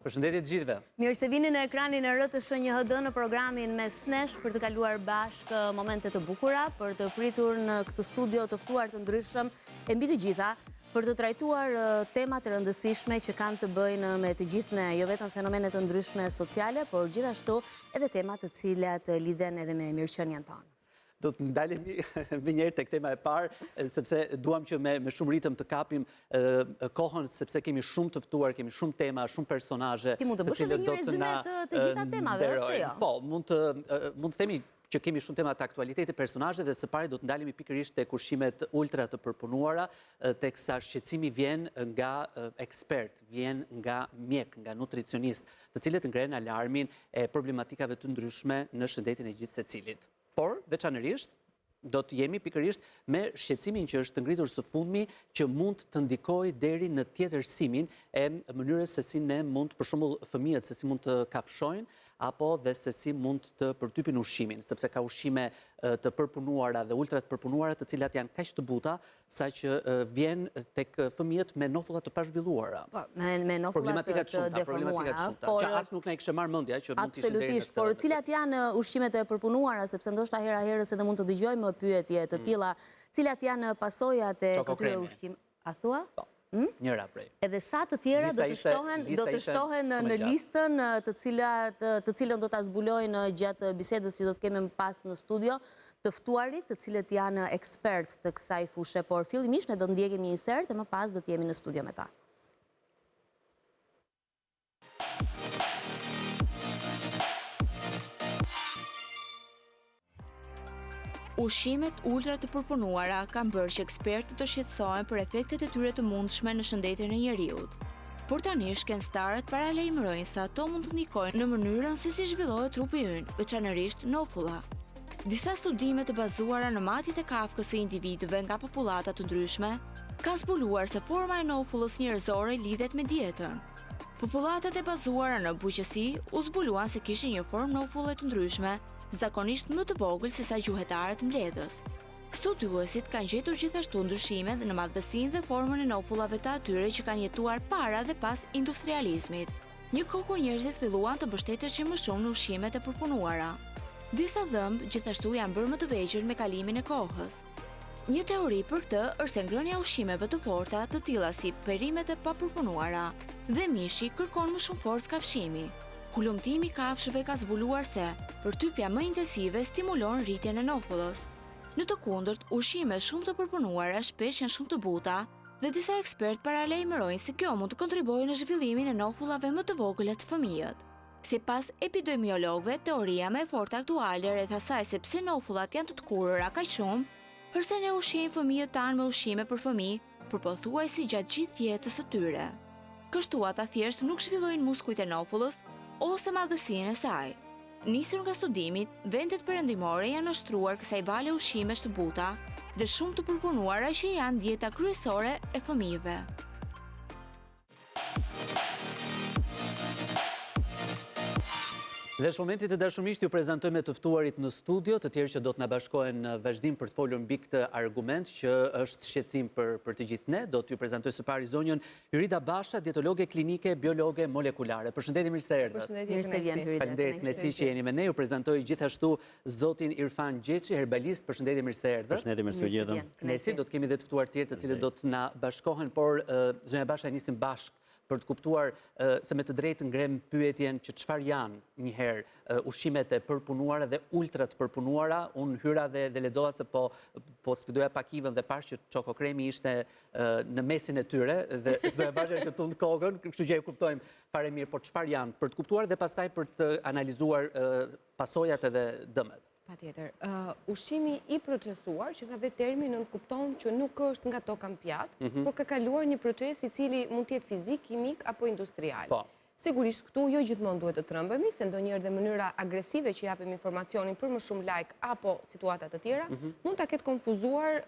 Përshëndetje të gjithëve. Mirë se vini në ekranin e rë të SHNJHD në programin Mes Nesh për të kaluar bashkë momente të bukura, për të pritur në këtë studio të ftuar të ndryshëm e mbi të gjitha, për të trajtuar temat të rëndësishme që kanë të bëjnë me të gjithë ne, jo vetëm fenomene të ndryshme sociale, por gjithashtu edhe temat të cilat lidhen edhe me mirëqenien tonë. Do të ndalemi më njëherë tek tema e parë, sepse duam që me shumë ritëm të kapim kohën, sepse kemi shumë të ftuar, kemi shumë tema, shumë personazhe. Ti mund të bësh edhe një rezume të gjitha temave, pse jo? Po, mund të themi që kemi shumë tema të aktualitetit, personazhe, dhe së pari do të ndalemi pikërisht tek ushqimet ultra të përpunuara, teksa shqetësimi vjen nga ekspert, vjen nga mjek, nga nutricionist, të cilët ngrenë alarmin e problematikave të ndryshme në shëndetin e gjithë secilit. Por, veçanërisht, do të jemi pikërisht me shqetësimin që është ngritur së fundmi, që mund të ndikojë deri në tjetërsimin e mënyrës se si ne mund, për shembull fëmijët, se si mund të kafshojnë, apo dhe se si mund të përtypin ushqimin, sepse ka ushqime të përpunuara dhe ultra të përpunuara, të cilat janë kaq të buta, sa që vjen tek fëmijët me nofulla të pazhvilluara. Me nofulla të deformuara. Që as nuk na i kishte marrë mendja që mund të ishte deri në këtë. Absolutisht, por cilat janë ushqimet e përpunuara, sepse ndoshta hera herës edhe mund të dëgjojmë pyetje të tilla, cilat janë pasojat e këtyre ushqimeve? A thua? Njëra prej. Edhe sa të tjera do të shtohen në listën të cilën do ta zbulojnë gjatë bisedës që do të kemi më pas në studio të ftuarit, të cilët janë ekspert të kësaj fushe, por fillimisht ne do të ndjekim një insert e më pas do të jemi në studio me ta. Ushqimet ultra të përpunuara kanë bërë që ekspertët të shqetësohen për efektet e tyre të mundshme në shëndetin e njeriut. Por tani shkencëtarët paralajmërojnë se ato mund të ndikojnë në mënyrën se si zhvillohet trupi ynë, veçanërisht nofulla. Disa studime të bazuara në matjet e kafkës së individëve nga popullata të ndryshme kanë zbuluar se forma e nofullës njerëzore lidhet me dietën. Popullatat e bazuara në buqësi u zbuluan se kishin një formë nofulle të ndryshme, zakonisht më të vogël se sa gjuhetarët mbledhës. Studiuesit kanë gjetur gjithashtu ndryshime në madhësinë dhe formën e nofullave të atyre që kanë jetuar para dhe pas industrializmit. Një kohë kur njerëzit filluan të mbështeteshin më shumë në ushqimet e përpunuara. Disa dhëmb gjithashtu janë bërë më të vegjël me kalimin e kohës. Një teori për këtë është se ngrënia e ushqimeve të forta, të tilla si perimet e papërpunuara dhe mishi, kërkon më shumë forcë kafshimi. Kulumtimi i kafshëve ka zbuluar se përtypja më intensive stimulon rritjen e nofullës. Në të kundërt, ushqime shumë të përpunuara shpesh janë shumë të buta dhe disa ekspertë paralajmërojnë se kjo mund të kontribuojë në zhvillimin e nofullave më të vogla të fëmijët. Sipas epidemiologëve, teoria më e fortë aktuale rreth asaj se pse nofullat janë të tkurëra kaq shumë, është se ne ushqejmë fëmijët tanë me ushqime për fëmijë, përpothuajsi gjatë gjithë jetës së tyre. Kështu ata thjesht nuk zhvillojnë muskujt e nofullës ose madhësinë e saj. Nisur nga studimit, vendet perëndimore janë nështruar kësaj vale ushqimesh të buta dhe shumë të përpunuara që janë dieta kryesore e fëmijëve. Dhe momentit të dashurisht ju prezantojmë të ftuarit në studio, të tjerë që do të na bashkohen në vazhdim për të folur mbi këtë argument që është shqetësim për të gjithë ne. Do t'ju prezantoj së pari zonjën Hyrida Basha, dietologe klinike, biologe molekulare. Përshëndetje, mirë se erdhët. Përshëndetje, faleminderit Knesi që jeni me ne. Ju prezantoj gjithashtu zotin Irfan Gjeçi, herbalist. Përshëndetje, mirë se erdhët. Përshëndetje, mirë se vjetëm. Knesi, do të kemi edhe të ftuar tjerë të cilët do të na bashkohen, por zonja Basha nisim bashkë për të kuptuar se me të drejtë ngrem pyetjen që çfarë janë njëherë ushqimet e përpunuara dhe ultra të përpunuara. Unë hyra dhe lexova se po sfidoja pakivën dhe pash që çokokremi ishte në mesin e tyre dhe zonja Basha që tund kokën, kështu që e kuptojmë fare mirë, por çfarë janë për të kuptuar dhe pastaj për të analizuar pasojat edhe dëmet. Patjetër. Ushqimi i procesuar, që nga vetë termi nënkupton që nuk është nga toka në pjatë, por ka kaluar një proces i cili mund të jetë fizik, kimik apo industrial. Sigurisht këtu jo gjithmonë duhet të trembemi, se ndonjëherë dhe mënyra agresive që japim informacionin për më shumë like apo situata të tjera, mund ta ketë konfuzuar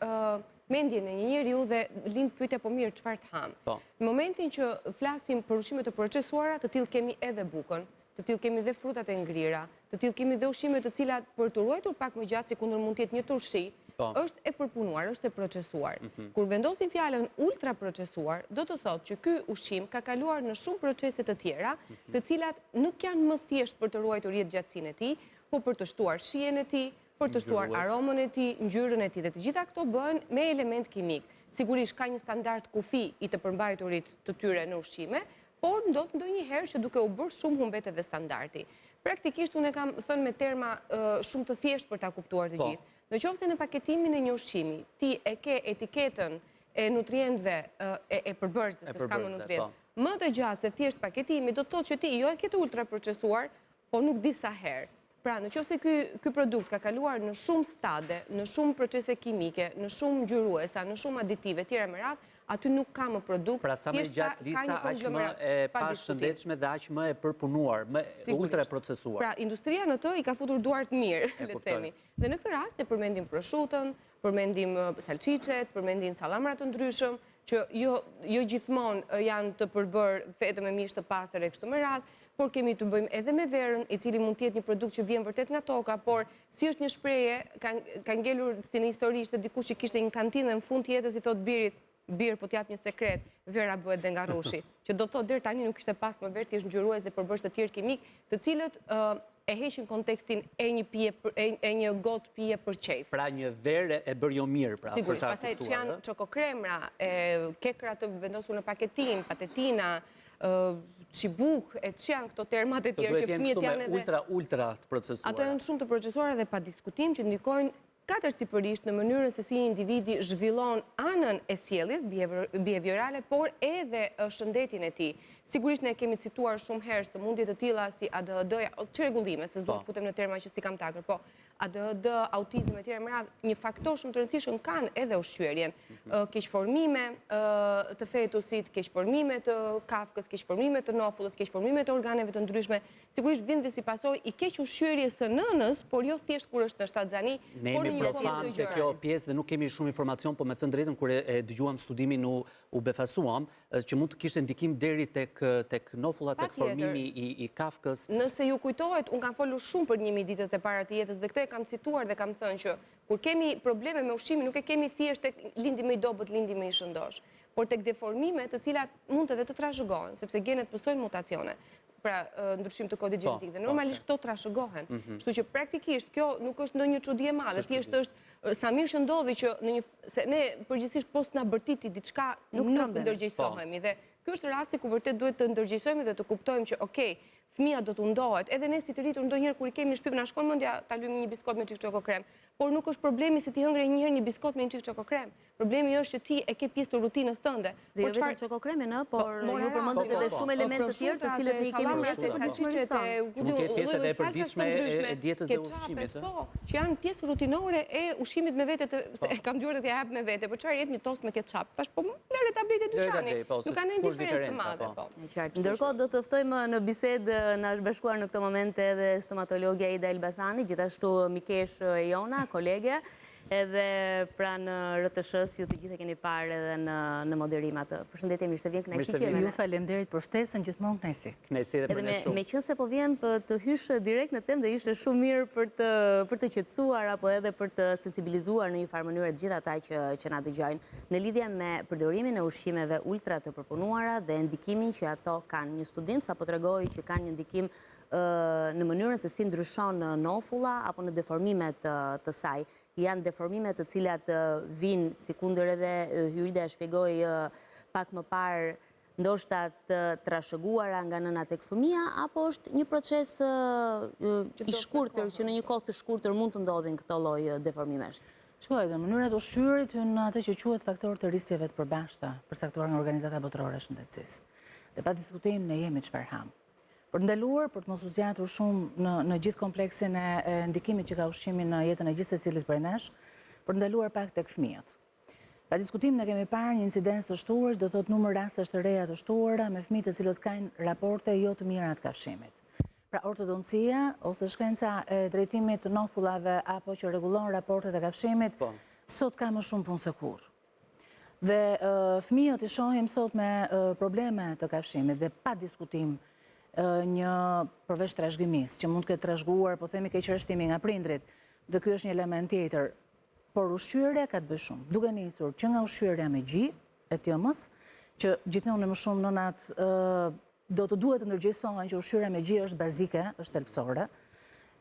mendjen e një njeriu dhe lind pyetja po mirë çfarë të ham. Në momentin që flasim për ushqimet të procesuara, të tillë kemi edhe bukën, të tillë kemi dhe frutat e ngrira, të tillë kemi dhe ushqime të cilat për të ruajtur pak më gjatë, sekundër mund të jetë një turshi, është e përpunuar, është e procesuar. Kur vendosim fjalën ultra procesuar, do të thotë që ky ushqim ka kaluar në shumë procese të tjera, të cilat nuk janë më thjesht për të ruajtur jetëgjatësinë e tij, por për të shtuar shijen e tij, për të shtuar aromën e tij, ngjyrën e tij, dhe të gjitha këto bëhen me element kimik. Sigurisht ka një standard kufi i të përmbajturit të tyre në ushqime, por ndodh ndonjëherë që duke u bërë shumë humbet edhe standardi. Praktikisht unë e kam thënë me terma shumë të thjeshtë për ta kuptuar të gjithë. Në qoftë se në paketimin e një ushqimi ti e ke etiketën e nutrientëve e përbërësve, se s'ka më nutrient, më të gjatë se thjesht paketimi, do të thotë që ti jo e ke të ultraprocesuar, por nuk di sa herë. Pra, në qoftë se ky produkt ka kaluar në shumë stade, në shumë procese kimike, në shumë ngjyruesa, në shumë aditive tjera me radhë, aty nuk ka më produkt. Pra sa më gjatë lista, aq më e pashëndetshme dhe aq më e përpunuar, më ultra procesuar. Pra, industria në të i ka futur duart mirë, le të themi. Dhe në këtë rast ne përmendim proshutën, përmendim salçiçet, përmendim sallamra të ndryshëm, që jo gjithmonë janë të përbërë vetëm me mish të pastër e kështu me radhë, por kemi të bëjmë edhe me verën, i cili mund të jetë një produkt që vjen vërtet nga toka, por si është një shprehje, ka ngelur si në histori ishte dikush që kishte një kantinë dhe në fund të jetës i thotë birit, birë po t'jap një sekret, vera bëhet dhe nga rushi. Që do të thotë deri tani nuk ishte pas më verë, thjesht ngjyrues dhe përbërës të tjerë kimik, të cilët e heqin kontekstin e një gotë pije për qejf. Pra një verë e bërë jo mirë, pra, për ta kuptuar. Pastaj që janë çokokremra, kekra të vendosur në paketim, patetina, qibuk, që janë këto termat e tjerë që fëmijët janë edhe... ultra të procesuara. Ato janë shumë të procesuara dhe pa diskutim që ndikojnë katërcipërisht në mënyrën se si individi zhvillon anën e sjelljes behaviorale, por edhe shëndetin e tij. Sigurisht ne kemi cituar shumë herë sëmundje të tilla si ADHD-ja, çrregullime, se s'do të futem në terma që si kam takër, po ADHD, autizëm e tjerë me radhë, një faktor shumë të rëndësishëm kanë edhe ushqyerjen. Keqformime të fetusit, keqformime të kafkës, keqformime të nofullës, keqformime të organeve të ndryshme, sigurisht vjen dhe si pasojë i keq ushqyerjes së nënës, por jo thjesht kur është në shtatzani, por në një profan se kjo pjesë dhe nuk kemi shumë informacion, po me thënë drejtën kur e dëgjuam studimin u befasuam, që mund të kishte ndikim deri tek nofullat, tek formimi i kafkës. Nëse ju kujtohet, unë kam folur shumë për 1000 ditët e para të jetës dhe këtë kam cituar dhe kam thënë që kur kemi probleme me ushqimin, nuk e kemi thjesht tek lindi më i dobët, lindi më i shëndosh, por tek deformime të cilat mund edhe të trashëgohen, sepse genet pësojnë mutacione, pra ndryshim të kodit gjenetik dhe normalisht këto trashëgohen. Kështu që praktikisht kjo nuk është ndonjë çudi e madhe, thjesht është sa mirë që ndodhi që se ne përgjithsisht post na bërtiti diçka nuk ndërgjegjësohemi dhe ky është rasti ku vërtet duhet të ndërgjegjësohemi dhe të kuptojmë që okay, fëmia do të ndohet, edhe ne si të rritur ndonjëherë kur i kemi në shtëpi na shkon mendja ta lyjmë një biskot me çik çokokrem, por nuk është problemi se ti hëngre një herë një biskot me një çik çokokrem. Problemi është që ti e ke pjesë të rutinës tënde. Dhe jo vetëm çokokremin, por ju përmendet edhe shumë elementë të tjerë të cilët ne i kemi pjesë të salçiçet, nuk ke pjesë edhe e përditshme e dietës dhe ushqimit, po, që janë pjesë rutinore e ushqimit me vete, se kam dëgjuar të ja jap me vete, por çfarë jep një tost me ketçap? Tash po lëre tabletë dyqani. Nuk ka ndonjë diferencë të madhe, po. Qartë. Ndërkohë do të ftojmë në bisedë na është bashkuar në këtë moment edhe stomatologja Ida Elbasani, gjithashtu Mikesh Jona, kolege, edhe pranë RTS-s ju të gjithë e keni parë edhe në moderim atë. Përshëndetje, mirë se vjen, kënaqësi që jeni. Ju faleminderit për ftesën, gjithmonë kënaqësi. Kënaqësi edhe për ne shumë. Meqense po vjen të hysh direkt në temë dhe ishte shumë mirë për të qetësuar apo edhe për të sensibilizuar në një farë mënyrë të gjithë ata që na dëgjojnë në lidhje me përdorimin e ushqimeve ultra të përpunuara dhe ndikimin që ato kanë. Një studim sapo tregoi që kanë një ndikim në mënyrën se si ndryshon nofulla apo në deformimet të saj. Janë deformimet të cilat vinë, si kundër edhe Hyrida e shpjegoi pak më parë, ndoshta të trashëguara nga nëna tek fëmia, apo është një proces i shkurtër që në një kohë të shkurtër mund të ndodhin këto lloj deformimesh? Shkoj, dhe mënyrat ushqyerit në atë që quhet faktor të rrisjeve të përbashkëta, përcaktuar nga Organizata Botërore e Shëndetësisë. Dhe pa diskutim ne jemi çfarë ham. Për ndaluar, për të mos u zgjatur shumë në gjithë kompleksin e ndikimit që ka ushqimi në jetën e gjithë secilit prej nesh, për ndaluar pak tek fëmijët. Pa diskutim ne kemi parë një incidencë të shtuar, do thotë numër rastesh të reja të shtuara me fëmijë të cilët kanë raporte jo të mira të kafshimit. Pra ortodoncia ose shkenca e drejtimit të nofullave apo që rregullon raportet e kafshimit, sot ka më shumë punë se kurrë. Dhe fëmijët i shohim sot me probleme të kafshimit dhe pa diskutim një përveç trashëgimis, që mund të ketë trashëguar, po themi keqërshtimi nga prindrit, dhe ky është një element tjetër, por ushqyerja ka të bëjë shumë. Duke nisur që nga ushqyerja me gjë e tjëmës, që gjithmonë më shumë nënat do të duhet të ndërgjegjësohen që ushqyerja me gjë është bazike, është thelbësore.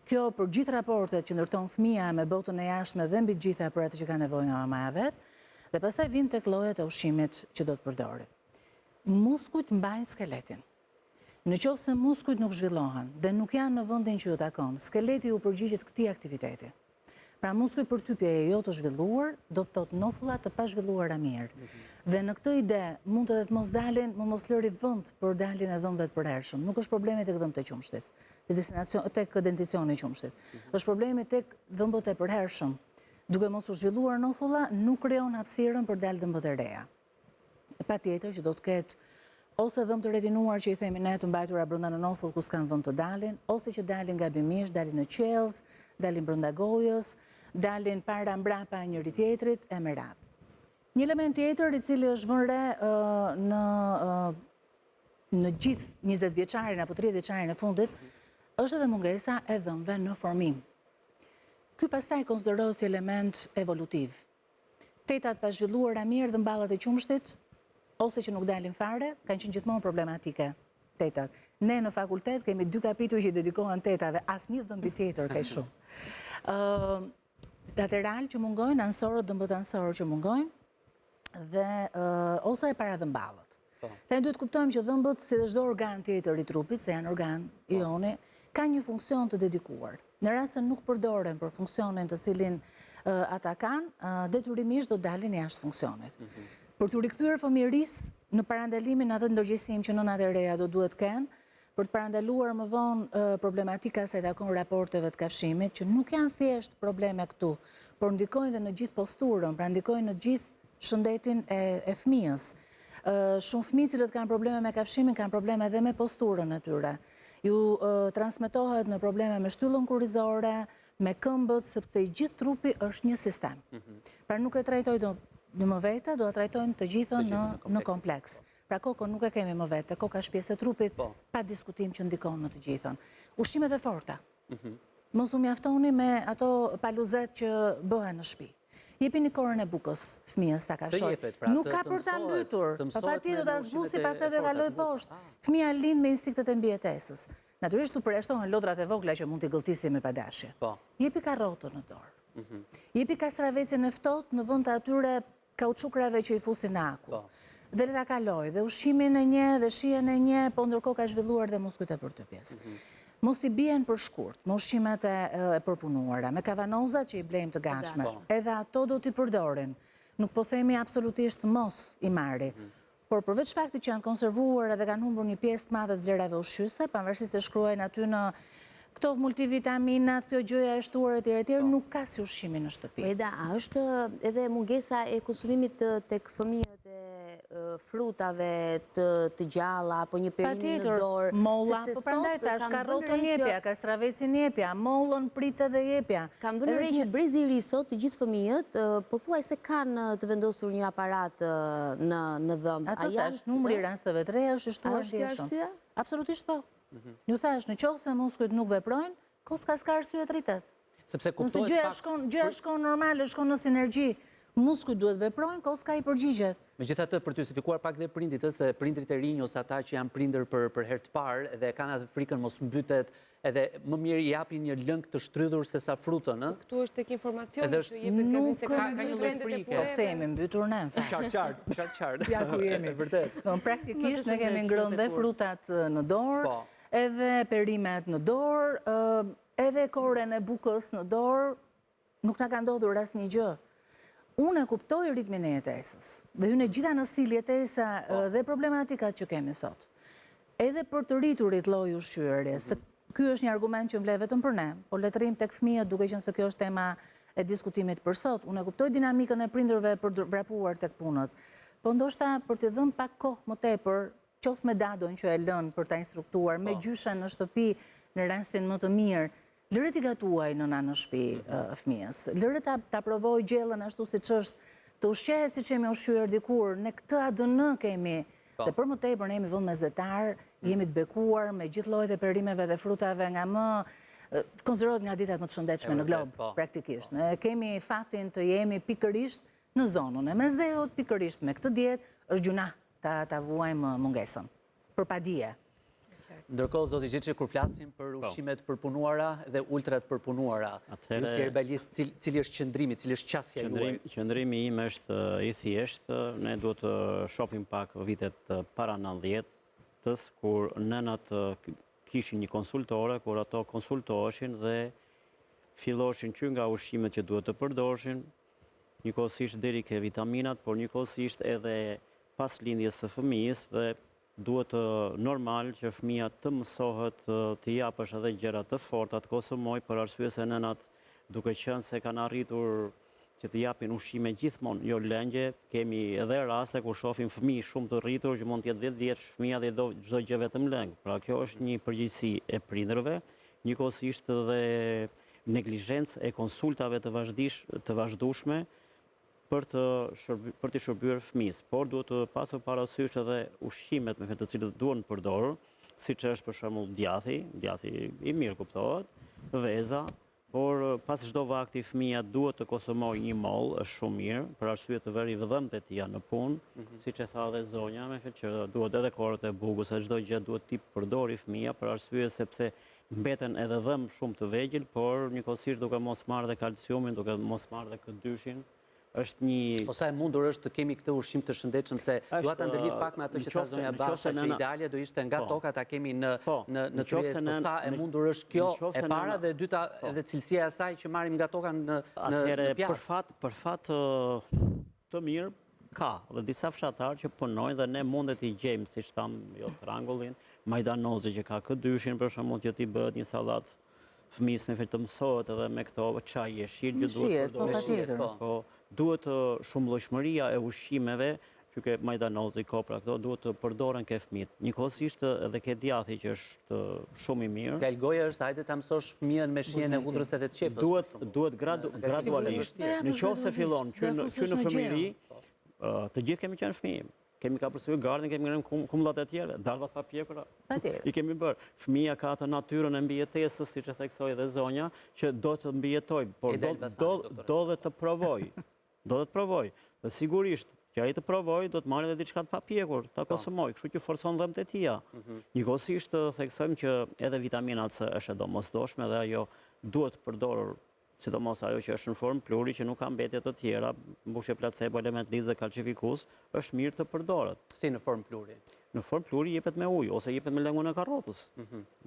Kjo për gjithë raportet që ndërton fëmia me botën e jashtme dhe mbi gjitha për atë që ka nevojë nga mamaja vet, dhe pastaj vim tek llojet e ushqimit që do të përdori. Muskujt mbajnë skeletin. Në qoftë se muskujt nuk zhvillohen dhe nuk janë në vendin që ju takon, skeleti ju përgjigjet këtij aktiviteti. Pra muskujt për typje e jo të zhvilluar, do të thotë nofulla të pazhvilluara mirë. Dhe në këtë ide mund të mos dalin, mos lëri vend për daljen e dhëmbëve të përhershëm. Nuk është problemi tek dhëmbët e qumshtit, tek denticioni i qumshtit. Është problemi tek dhëmbët e përhershëm. Duke mos u zhvilluar nofulla, nuk krijon hapësirën për dalë dhëmbët e reja. Patjetër që do të ketë ose dhëmbë të retinuar që i themi ne të mbajtura brenda në nofull ku s'kan vend të dalin, ose që dalin gabimisht, dalin në qelz, dalin brenda gojës, dalin para mbrapa njëri tjetrit e me radhë. Një element tjetër i cili është vënë re në gjithë 20 vjeçarin apo 30 vjeçarin e fundit, është edhe mungesa e dhëmbëve në formim. Ky pastaj konsiderohet si element evolutiv. Tetat pa zhvilluara mirë dhe mballat e qumshtit, ose që nuk dalin fare, kanë qenë gjithmonë problematike tetat. Ne në fakultet kemi 2 kapituj që i dedikohen tetave, asnjë dhëmbi tjetër ka shumë. Lateral që mungojnë, ansorët, dhëmbët ansorë që mungojnë, dhe ose e para dhëmballët. Ne duhet kuptojmë që dhëmbët, si dhe çdo organ tjetër i trupit, se janë organ ioni, ka një funksion të dedikuar. Në rast se nuk përdoren për funksionin të cilin ata kanë, detyrimisht do dalin jashtë funksionit. Për të rikthyer fëmijërisë në parandalimin atë ndërgjegjësim që nënat e reja do duhet kenë, për të parandaluar më vonë problematika se takon raporteve të kafshimit, që nuk janë thjesht probleme këtu, por ndikojnë dhe në gjithë posturën, pra ndikojnë në gjithë shëndetin e fëmijës. Shumë fëmijë cilët kanë probleme me kafshimin, kanë probleme edhe me posturën e tyre. Ju transmetohet në probleme me shtyllën kurrizore, me këmbët, sepse i gjithë trupi është një sistem. Pra nuk e trajtoj në më vete, do të trajtojmë të gjithën në kompleks. Pra kokën nuk e kemi më vete, koka është pjesë e trupit, pa diskutim që ndikon në të gjithën. Ushqimet e forta. Mos u mjaftoni me ato paluzet që bëhen në shtëpi. Jepini korën e bukës fëmijës ta kafshoj. Nuk ka për ta mbytur. Patjetër do ta zbusi, pastaj do e kaloj poshtë. Fëmia lind me instiktet e mbijetesës. Natyrisht u përjashtohen lodrat e vogla që mund t'i gëlltisi me padashje. Jepi karrotën në dorë. Jepi kastravecin e ftohtë në vend të atyre kauçukrave që i fusin në aku. Dhe le ta kaloj, dhe ushqimin e një, dhe shijen e një, po ndërkohë ka zhvilluar dhe muskujt e përtypjes. Mos t'i bien për shkurt, me ushqimet e përpunuara, me kavanozat që i blejmë të gatshme. Edhe ato do t'i përdorin. Nuk po themi absolutisht mos i marri. Por përveç faktit që janë konservuar edhe kanë humbur një pjesë të madhe të vlerave ushqyese, pavarësisht se shkruajnë aty në këto multivitaminat, kjo gjëja e shtuar etj, nuk ka si ushqimi në shtëpi. Eda, a është edhe mungesa e konsumimit tek fëmijët e frutave të gjalla, apo një perinë në dorë? Patjetër, molla, po prandaj tash karrotën jepja, kastravecin jepja, mollën pritë dhe jepja. Kam vënë re që brezi i ri sot të gjithë fëmijët, pothuajse kanë të vendosur një aparat në dhëmbë. Ato tash numri i rasteve të reja është i shtuar ndjeshëm. Absolutisht po. Ju thash, në qoftë se muskujt nuk veprojnë, koska s'ka arsye të rritet. Sepse kuptohet gjëja shkon normale, shkon në sinergji. Muskujt duhet veprojnë, koska i përgjigjet. Megjithatë, për të justifikuar pak dhe prindit, se prindrit e rinj ose ata që janë prindër për herë të parë dhe kanë atë frikën mos mbytet, edhe më mirë i japin një lëng të shtrydhur se sa frutën, ë? Këtu është tek informacioni që jepet nuk se ka një lloj frike. Pse jemi mbytur ne? Qartë. Ja ku jemi. Vërtet. Praktikisht ne kemi ngrënë dhe frutat në dorë, edhe perimet në dorë, edhe korën e bukës në dorë, nuk na ka ndodhur asnjë gjë. Unë e kuptoj ritmin e jetesës, dhe hynë gjitha në stil jetesa dhe problematikat që kemi sot. Edhe për të rriturit lloj ushqyerjes, se ky është një argument që vlen vetëm për ne, po le të rrim tek fëmijët, duke qenë se kjo është tema e diskutimit për sot. Unë e kuptoj dinamikën e prindërve për të vrapuar tek punët, po ndoshta për të dhënë pak kohë më tepër, qoftë me dadon që e lën për ta instruktuar, me gjyshen në shtëpi në rastin më të mirë. Lërët i gatuaj nëna në shtëpi fëmijës. Lërët ta provoj gjellën ashtu siç është, të ushqehet siç jemi ushqyer dikur, ne këtë ADN kemi. Dhe për më tepër ne jemi vend mezetar, jemi të bekuar me gjithë llojet e perimeve dhe frutave nga më konsiderohet nga ditat më të shëndetshme në glob, praktikisht. Ne kemi fatin të jemi pikërisht në zonën e Mesdheut, pikërisht me këtë dietë, është gjuna ta vuajmë mungesën, për padije. Ndërkohë, zoti Gjeçi, kur flasim për ushqimet përpunuara dhe ultrat përpunuara, ju si herbalist, cili është qëndrimi, cili është qasja juaj? Qëndrimi im është i thjeshtë, ne duhet të shohim pak vitet para 90-s, kur nënat kishin një konsultore, kur ato konsultoheshin dhe filloshin që nga ushqimet që duhet të përdorshin, njëkohësisht deri ke vitaminat, por njëkohësisht edhe pas lindjes së fëmijës dhe duhet normal që fëmija të mësohet të japësh edhe gjëra të forta të konsumoj, për arsye se nënat duke qenë se kanë arritur që të japin ushqime gjithmonë, jo lëngje, kemi edhe raste kur shohim fëmijë shumë të rritur që mund të jetë 10 vjeç fëmia dhe do çdo gjë vetëm lëng. Pra kjo është një përgjegjësi e prindërve, njëkohësisht edhe neglizhencë e konsultave të vazhdueshme për të shërbyer fëmijës, por duhet të pasur parasysh edhe ushqimet me të cilët duhen përdorur, siç është për shembull djathi i mirë kuptohet, veza, por pas çdo vakti fëmia duhet të konsumojë një moll, është shumë mirë, për arsye të veri vëdhëmtë e tij në punë, siç e tha edhe zonja, me që duhet edhe korët e bukës, se çdo gjë duhet t'i përdori fëmia, për arsye sepse mbeten edhe dhëm shumë të vegjël, por njëkohësisht duke mos marrë dhe kalciumin, duke mos marrë dhe K2-shin, është një... Ose e mundur është të kemi këtë ushqim të shëndetshëm, se dua ta ndërlidh pak me atë që tha zonja Basha, që ideale do ishte nga toka ta kemi në kryes, po sa e mundur është kjo e para dhe e dyta edhe cilësia e asaj që marrim nga toka në pjatë. Për fat të mirë ka dhe disa fshatar që punojnë dhe ne mundet i gjejmë, siç tham, jo trangullin, majdanozi që ka K2-shin, për shembull, që ti bëhet një sallatë fëmijës me të mësohet edhe me këto çaj jeshil që duhet përdorur. Duhet shumëllojshmëria e ushqimeve, që ke majdanozi, kopra, këto duhet të përdoren ke fëmijët. Njëkohësisht edhe ke djathi që është shumë i mirë. Fjalë goja është hajde ta mësosh fëmijën me shijen e hudrës edhe të qepës. Duhet gradualisht. Nëse fillon që në fëmijëri, të gjithë kemi qenë fëmijë. Kemi ka përsëri gardin, kemi ngrënë kumllat e tjera, darvat pa pjekura. I kemi bërë. Fëmia ka atë natyrën e mbijetesës, siç e theksoi edhe zonja, që do të mbijetoj, por do dhe të provoj. Do të provoj. Dhe sigurisht, që ai të provoj, do të marrë edhe diçka të papjekur, ta konsumoj, kështu që forcon dhëmbët e tija. Njëkohësisht theksojmë që edhe vitaminat C është e domosdoshme dhe ajo duhet përdorur, sidomos ajo që është në formë pluri, që nuk ka mbetje të tjera, mbushje placebo, element lidh dhe kalcifikus, është mirë të përdoret. Si në formë pluri? Në formë pluri jepet me ujë, ose jepet me lëngun e karrotës,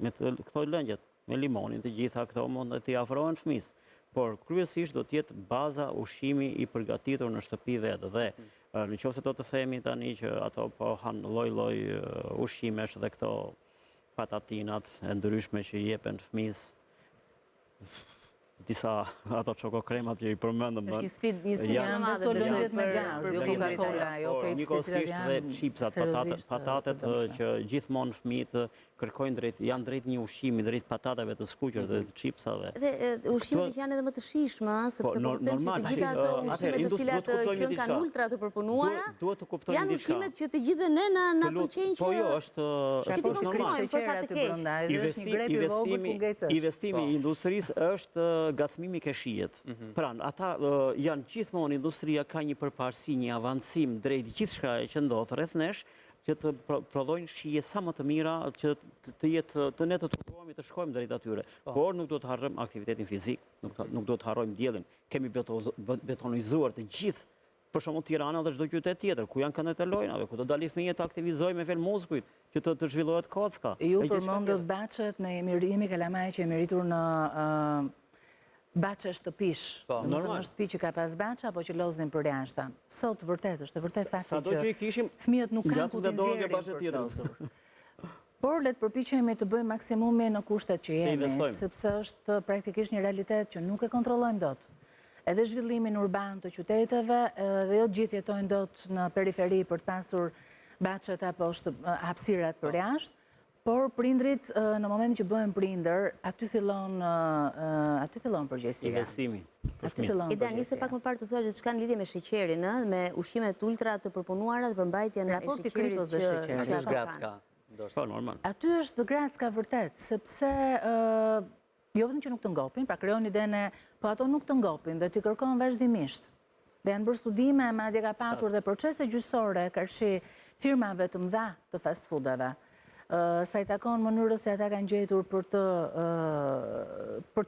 me këto lëngjet, me limonin, të gjitha këto mund të t'i afrohen fëmijës. Por kryesisht do të jetë baza ushqimi i përgatitur në shtëpi vetë dhe nëse do të themi tani që ato po han lloj-lloj ushqimesh dhe këto patatinat e ndryshme që jepen fëmijës, disa ato çokokremat që i përmendëm. Është një sfidë e madhe për lëngjet me gaz, jo Coca-Cola, jo Pepsi, njëkohësisht dhe chipsat, patatet që gjithmonë fëmijët kërkojnë janë drejt një ushqimi, drejt patatave të skuqur dhe të chipsave. Dhe ushqimet që janë edhe më të shijshme, sepse po kuptojmë që të gjitha ato ushqimet të cilat që kanë ultra të përpunuara, janë ushqimet që të gjithë ne na pëlqejnë që... Po jo, është normal. Investimi i industrisë është gacmimi ke shijet. Pra, ata janë gjithmonë, industria ka një përparësi, një avancim drejt gjithçka që ndodh rreth nesh, që të prodhojnë shije sa më të mira, që të ne të turpohemi të shkojmë drejt atyre. Por nuk do të harrojmë aktivitetin fizik, nuk do të harrojmë diellin. Kemi betonizuar të gjithë, për shembull Tirana dhe çdo qytet tjetër, ku janë këndet e lojnave, ku do dalin fëmijët të aktivizojnë me fel muskujt, që të zhvillohet kocka. Ju përmendët baçet, ne jemi kalamaj që jemi rritur në baçe shtëpish. Në shtëpi që ka pas baçe, apo që lozin për jashtë. Sot vërtet është, vërtet fakti që fëmijët nuk kanë ku të nxjerrin. Por le të përpiqemi të bëjmë maksimumin në kushtet që jemi, sepse është praktikisht një realitet që nuk e kontrollojmë dot. Edhe zhvillimin urban të qyteteve, dhe jo gjithë jetojnë dot në periferi për të pasur baçet apo hapësirat për jashtë. Por prindrit, në momentin që bëhen prindër, aty fillon përgjegjësia. Investimi. Ida, nisi pak më parë të thuash diçka në lidhje me sheqerin, me ushqimet ultra të përpunuara dhe përmbajtjen e sheqerit që ata kanë. Po, normal. Aty është Gracka vërtet, sepse jo vetëm që nuk të ngopin, pra krijon idenë, po ato nuk të ngopin dhe ti kërkon vazhdimisht. Dhe janë bërë studime, madje ka patur dhe procese gjyqësore karshi firmave të mëdha të fast foodave. Sa i takon mënyrës që ata kanë gjetur për të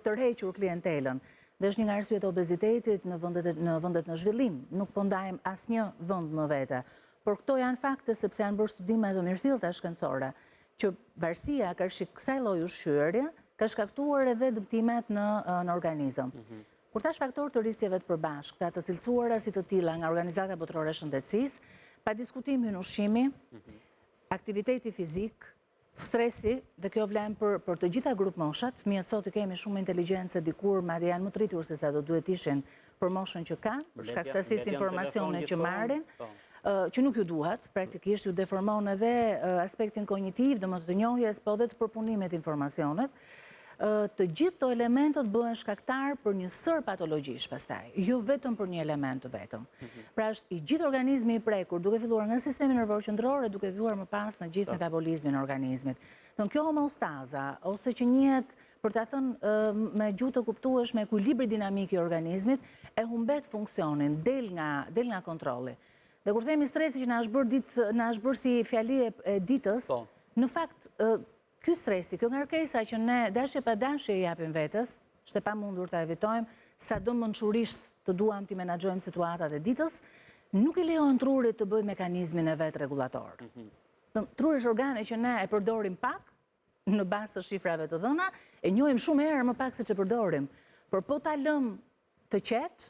tërhequr klientelën. Dhe është një nga arsyet e obezitetit në vendet në zhvillim. Nuk po ndajmë asnjë vend më vete. Por këto janë fakte sepse janë bërë studime të mirëfillta shkencore që varësia karshi kësaj lloji ushqyerje ka shkaktuar edhe dëmtimet në organizëm. Kur thash faktor të rrisjeve të përbashkëta, të cilësuara si të tilla nga Organizata Botërore e Shëndetësisë, pa diskutim hyn ushqimi, aktiviteti fizik, stresi, dhe kjo vlen për të gjitha grup moshat. Fëmijët sot i kemi shumë inteligjencë, dikur madje janë më të rritur se sa do duhet ishin për moshën që kanë, për shkak se sasisë informacione që marrin, që nuk ju duhet, praktikisht ju deformon edhe aspektin kognitiv, domethënë të njohjes, po edhe të përpunimit informacionet. Të gjithë këto elementet bëhen shkaktar për një sër patologjish pastaj, jo vetëm për një element vetëm. Pra është i gjithë organizmi i prekur, duke filluar nga sistemi nervor qendror, duke vjuar më pas në gjithë metabolizmin e organizmit. Kjo homeostaza, ose që njihet, për ta thënë me gjuhë të kuptueshme, ekuilibri dinamik i organizmit, e humbet funksionin, del nga kontrolli. Dhe kur themi stresi që na është bërë si fjali e ditës, në fakt ky stresi, kjo ngarkesa që ne dashje pa dashje i japim vetes, është e pamundur ta evitojmë, sado mençurisht të duam të menaxhojmë situatat e ditës, nuk i lejon trurit të bëjë mekanizmin e vet rregullator. Truri është organe që ne e përdorim pak në bazë të shifrave të dhëna, e njohim shumë herë më pak se ç'e përdorim. Por po ta lëm të qetë,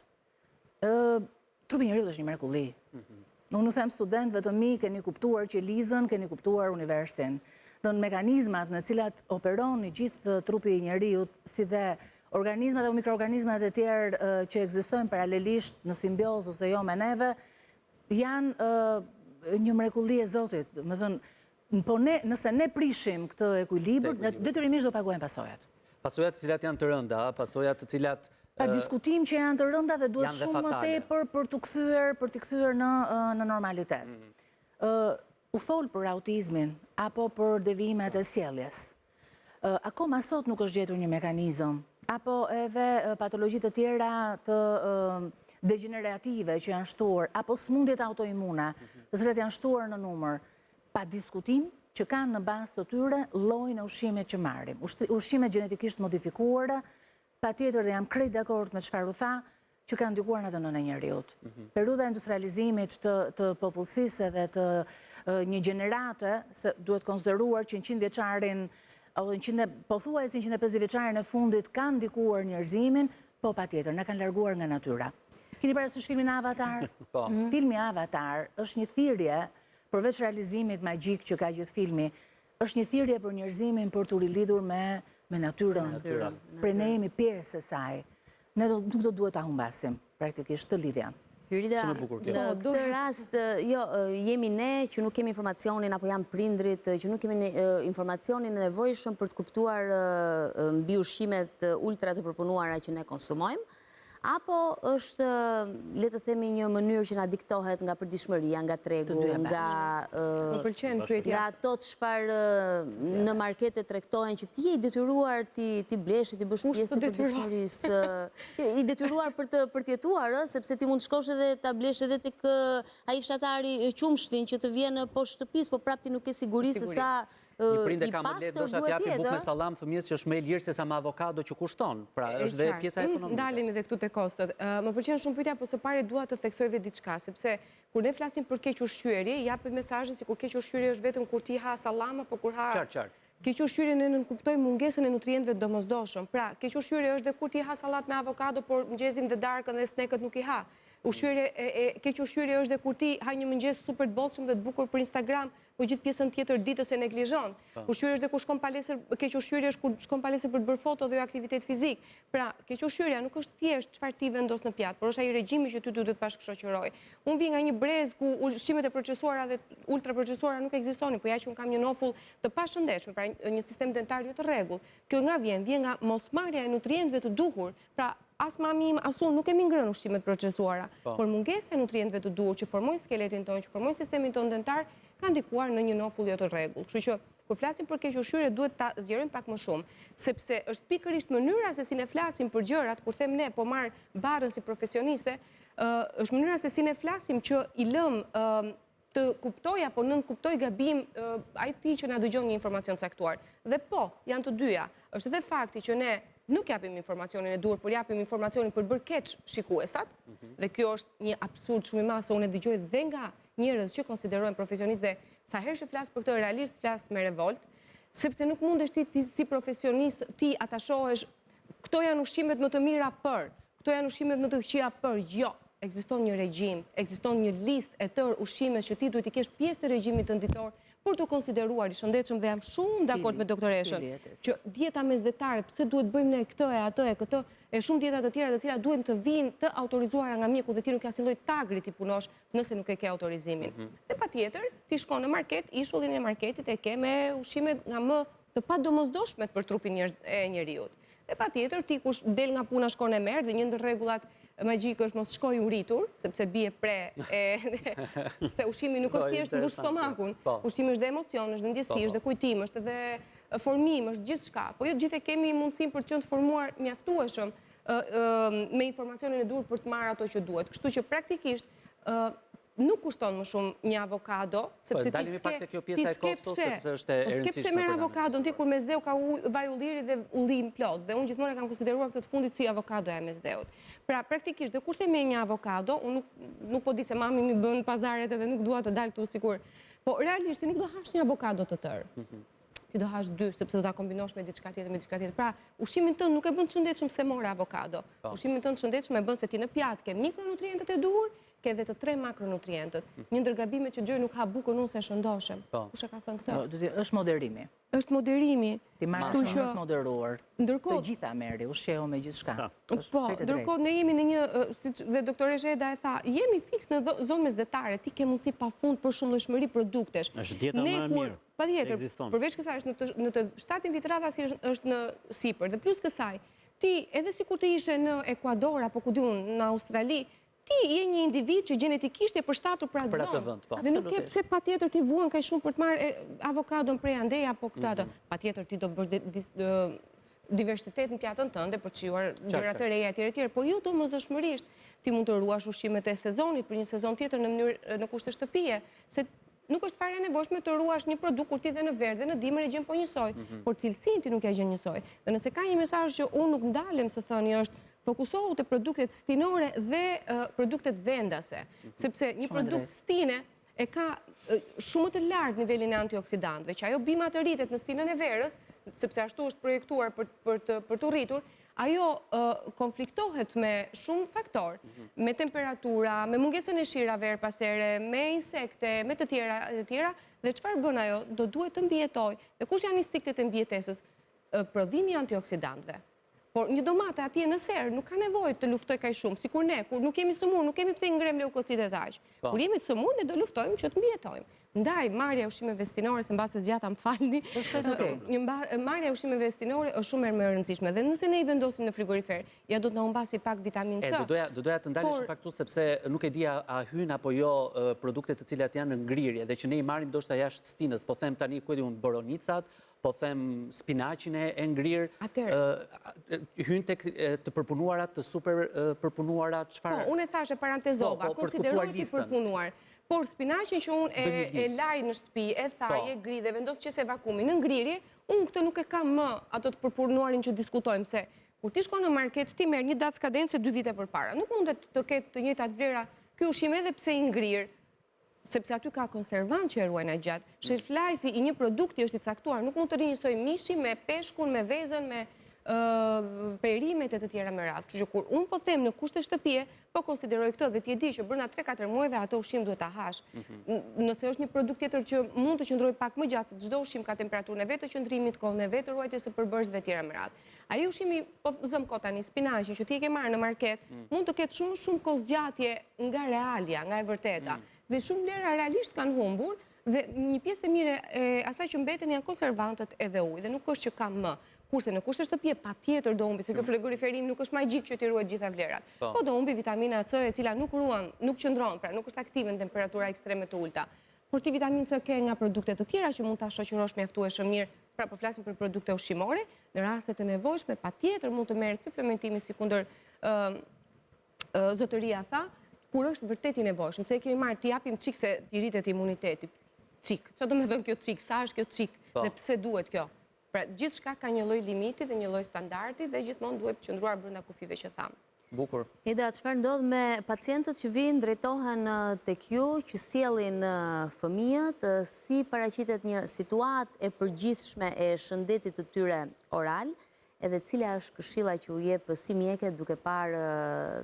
trupi i njeriu është një mrekulli. Unë nuk them studentëve të mi, keni kuptuar qelizën, keni kuptuar universin. Dhe në mekanizmat në cilat operon i gjithë trupi i njeriu, si dhe organizmat dhe mikroorganizmat e tjerë që ekzistojnë paralelisht në simbiozë ose jo me neve, janë një mrekulli e Zotit. Më thënë, po nëse ne prishim këtë ekuilibër, detyrimisht do paguajmë pasojat. Pasojat të cilat janë të rënda, pasojat të cilat... Pa diskutim që janë të rënda dhe duhet shumë më tepër për të kthyer në normalitet. U fol për autizmin apo për devijimet e sjelljes. Akoma sot nuk është gjetur një mekanizëm, apo edhe patologjitë të tjera të degenerative që janë shtuar, apo sëmundjet autoimune, të cilat janë shtuar në numër, pa diskutim që kanë në bazë të tyre llojin e ushqimit që marrim. Ushqimet gjenetikisht modifikuara, patjetër dhe jam krejt dakord me çfarë u tha, që kanë ndikuar në dhënën e njeriut. Periudha e industrializimit të popullsisë dhe të një gjenerate, se duhet konsideruar që 100 vjeçarin, pothuajse 150 vjeçarin e fundit kanë ndikuar njerëzimin, po patjetër, na kanë larguar nga natyra. Keni parasysh filmin Avatar? Filmi Avatar është një thirrje, përveç realizimit magjik që ka gjithë filmi, është një thirrje për njerëzimin për të rilidhur me natyrën. Pra ne jemi pjesë e saj. Ne nuk do duhet ta humbasim praktikisht të lidhjen. Hyrida, në këtë rast, jemi ne që nuk kemi informacionin, apo janë prindrit që nuk kemi informacionin e nevojshëm për të kuptuar mbi ushqimet ultra të përpunuara që ne konsumojmë, apo është, le të themi, një mënyrë që na diktohet nga përditshmëria, nga tregu, nga ato çfarë në markete tregtohen që ti je i detyruar ti blesh, ti bësh pjesë të përditshmërisë, i detyruar për të jetuar, sepse ti mund të shkosh edhe ta blesh edhe tek ai fshatari qumshtin që të vjen poshtë shtëpisë, po prapë ti nuk ke siguri se sa një prinde ka më letë, ndoshta t'japi bukë me sallam fëmijës që është më e lirë se sa me avokado që kushton. Pra, është dhe pjesa ekonomike. Ndalemi edhe këtu te kostot. Më pëlqen shumë pyetja, por së pari dua të theksoj edhe diçka, sepse kur ne flasim për keq ushqyerje, japim mesazhin sikur keq ushqyerje është vetëm kur ti ha sallam apo kur ha. Keq ushqyerje ne nënkuptojmë mungesën e nutrientëve të domosdoshëm. Pra, keq ushqyerje është edhe kur ti ha sallat me avokado, por mëngjesin dhe darkën dhe snekët nuk i ha. Keq ushqyerje është dhe kur ti ha një mëngjes super të bollshëm dhe të bukur për Instagram, po gjithë pjesën tjetër ditës e neglizhon. Ushqyerja është dhe kur shkon palestër, keq ushqyerja është kur shkon palestër për të bërë foto dhe jo aktivitet fizik. Pra, keq ushqyerja nuk është thjesht çfarë ti vendos në pjatë, por është ai regjimi që ty duhet të bashkëshoqëroj. Unë vi nga një brez ku ushqimet e procesuara dhe ultraprocesuara nuk ekzistonin, po ja që unë kam një nofull të pashëndetshëm, pra një sistem dentar jo të rregull. Kjo nga vjen nga mosmarrja e nutrientëve të duhur. Pra, as mami im, as unë nuk kemi ngrënë ushqimet procesuara, por mungesa e nutrientëve të duhur që formojnë skeletin tonë, që formojnë sistemin tonë dentar, ka ndikuar në një nofull jo të rregull. Kështu që kur flasim për keq ushqyerje duhet ta zgjerojmë pak më shumë, sepse është pikërisht mënyra se si ne flasim për gjërat, kur them ne po marr barrën si profesioniste, është mënyra se si ne flasim që i lëm të kuptoj apo nën kuptoj gabim ai ti që na dëgjon një informacion caktuar. Dhe po, janë të dyja. Është edhe fakti që ne nuk japim informacionin e duhur, por japim informacionin për bërë keq shikuesat, dhe kjo është një absurd shumë i madh, se unë e dëgjoj dhe nga njerëz që konsiderohen profesionistë dhe sa herë që flas për këtë realisht flas me revolt, sepse nuk mundesh ti si profesionist ti atashohesh këto janë ushqimet më të mira për, këto janë ushqimet më të këqija për. Jo, ekziston një regjim, ekziston një listë e tërë ushqimesh që ti duhet i kesh pjesë të regjimit tënditor për të konsideruar i shëndetshëm, dhe jam shumë dakord me doktoreshën që dieta mesdhetare, pse duhet bëjmë ne këtë e atë e këtë e shumë dieta të tjera të cilat duhen të vinë të autorizuara nga mjeku dhe ti nuk ka asnjë lloj tagri ti punosh nëse nuk e ke autorizimin. Dhe patjetër ti shkon në market, ishullin e marketit e ke me ushqime nga më të padomosdoshmet për trupin e njeriut. Dhe patjetër ti kush del nga puna shkon e merr, dhe një ndër rregullat magjik është mos shkoj uritur, sepse bie pre se ushqimi nuk është thjesht mbush stomakun. Ushqimi është dhe emocion, është dhe ndjesi, është dhe kujtim, është dhe formim, është gjithçka. Po jo gjithë kemi mundësinë për të qenë të formuar mjaftueshëm me informacionin e duhur për të marrë ato që duhet. Kështu që praktikisht nuk kushton më shumë një avokado, sepse dalimi pak te kjo pjesa e kostos, sepse është e rëndësishme. Skepse merr avokadon ti kur mesdheu ka vaj ulliri dhe ullim plot, dhe unë gjithmonë e kam konsideruar këtë të fundit si avokadoja e mesdheut. Pra praktikisht dhe kur the me një avokado, unë nuk po di se mami mi bën pazaret edhe nuk dua të dal këtu sikur, po realisht ti nuk do hash një avokado të tërë. Ti do hash dy, sepse do ta kombinosh me diçka tjetër, Pra, ushqimin tënd nuk e bën të shëndetshëm se more avokado. Ushqimin tënd të shëndetshëm e bën se ti në pjatë ke mikronutrientët e duhur, ke edhe të 3 makronutrientët. Një ndër gabimet që gjoj nuk ha bukën unë se shëndoshem. Kush e ka thënë këtë? Është moderimi. Është moderimi. Ti marrë shumë të moderuar. Të gjitha merri, ushqehu me gjithçka. Po, ndërkohë ne jemi në një, dhe doktoresha Eda e tha, jemi fiks në zonë mesdhetare, ti ke mundësi pafund për shumëllëshmëri produktesh. Është dieta më e mirë. Patjetër, përveç kësaj në të shtatin vit radha si është në sipër, dhe plus kësaj, ti edhe sikur të ishe në Ekuador apo ku diun në Australi, ti je një individ që genetikisht e përshtatur për atë zonë. Dhe nuk ke pse patjetër ti vuan kaq shumë për të marrë avokadon prej andej apo këtë atë. Patjetër ti do bësh diversitet në pjatën tënde për të shijuar gjëra të reja etj, por jo domosdoshmërisht ti mund të ruash ushqimet e sezonit për një sezon tjetër në kushte shtëpie, se nuk është fare nevojshme të ruash një produkt kur ti dhe në verë dhe në dimër e gjen po njësoj, por cilësinë ti nuk e gjen njësoj. Dhe nëse ka një mesazh që unë nuk ndalem së thëni është fokusohu te produktet stinore dhe produktet vendase, sepse një produkt stine e ka shumë të lartë nivelin e antioksidantëve, që ajo bima të rritet në stinën e verës, sepse ashtu është projektuar për të rritur, ajo konfliktohet me shumë faktor, me temperatura, me mungesën e shirave pasere, me insekte, me të tjera, dhe çfarë bën ajo? Do duhet të mbijetoj. Dhe kush janë instiktet e mbijetesës? Prodhimi i antioksidantëve. Por një domate atje në serë nuk ka nevojë të luftoj kaq shumë, sikur ne, kur nuk kemi sëmurë, nuk kemi pse i ngrem leukocitet aq. Kur jemi të sëmurë, ne do luftojmë që të mbijetojmë. Ndaj, marrja e ushqimeve stinore, se mbase zgjata më falni, marrja e ushqimeve stinore është shumë më e rëndësishme. Dhe nëse ne i vendosim në frigorifer, ja do të na humbasi pak vitaminë C. Do doja të ndalesh pak këtu, sepse nuk e di a hyn apo jo produktet të cilat janë në ngrirje dhe që ne i marrim ndoshta jashtë stinës, po them tani ku e di unë boronicat, po them spinaqin e ngrirë, hyn tek të përpunuarat, të super përpunuarat, çfarë? Po, unë e thashë parantezova, konsiderohet i përpunuar. Por spinaqin që unë e laj në shtëpi, e thaj, e gri dhe vendos që se vakumi në ngrirje, unë këtë nuk e kam më ato të përpunuarin që diskutojmë, se kur ti shkon në market, ti merr një datë skadence 2 vite përpara. Nuk mund të ketë të njëjtat vlera ky ushqim edhe pse i ngrirë, sepse aty ka konservant që e ruajnë gjatë. Shelf life i një produkti është i caktuar, nuk mund të ri njësoj mishi me peshkun, me vezën, me perimet e të tjera me radhë. Kështu që kur unë po them në kushte shtëpie, po konsideroj këtë dhe ti e di që brenda 3-4 muajve ato ushqim duhet ta hash. Nëse është një produkt tjetër që mund të qëndrojë pak më gjatë, çdo ushqim ka temperaturën e vet të qëndrimit, kohën e vet të ruajtjes së përbërësve të tjera me radhë. Ai ushqimi, po zëm kot tani, spinaqi që ti e ke marrë në market, mund të ketë shumë kohëzgjatje nga realja, nga e vërteta. Dhe shumë vlera realisht kanë humbur, dhe një pjesë e mire e asaj që mbeten janë konservantët edhe ujë, dhe nuk është që kam më. Kurse në kushte shtëpie patjetër do humbi, se kjo frigoriferim nuk është magjik që ti ruhet gjitha vlerat. Po do humbi vitamina C, e cila nuk ruan, nuk qëndron, pra nuk është aktive në temperatura ekstreme të ulta. multivitamin C ke nga produkte të tjera që mund ta shoqërosh mjaftueshëm mirë. Pra po flasim për produkte ushqimore, në raste të nevojshme patjetër mund të merret suplementimi sikundër zotëria tha, kur është vërtet i nevojshëm, se e kemi marrë t'i japim çik se t'i rritet imuniteti. Çik. Çfarë do të thënë kjo çik? Sa është kjo çik? Dhe pse duhet kjo? Pra gjithçka ka një lloj limiti dhe një lloj standardi dhe gjithmonë duhet qëndruar brenda kufive që tham. Bukur. Eda, çfarë ndodh me pacientët që vinë drejtohen tek ju, që sjellin fëmijët, si paraqitet një situatë e përgjithshme e shëndetit të tyre oral, edhe cila është këshilla që u jep si mjekët duke parë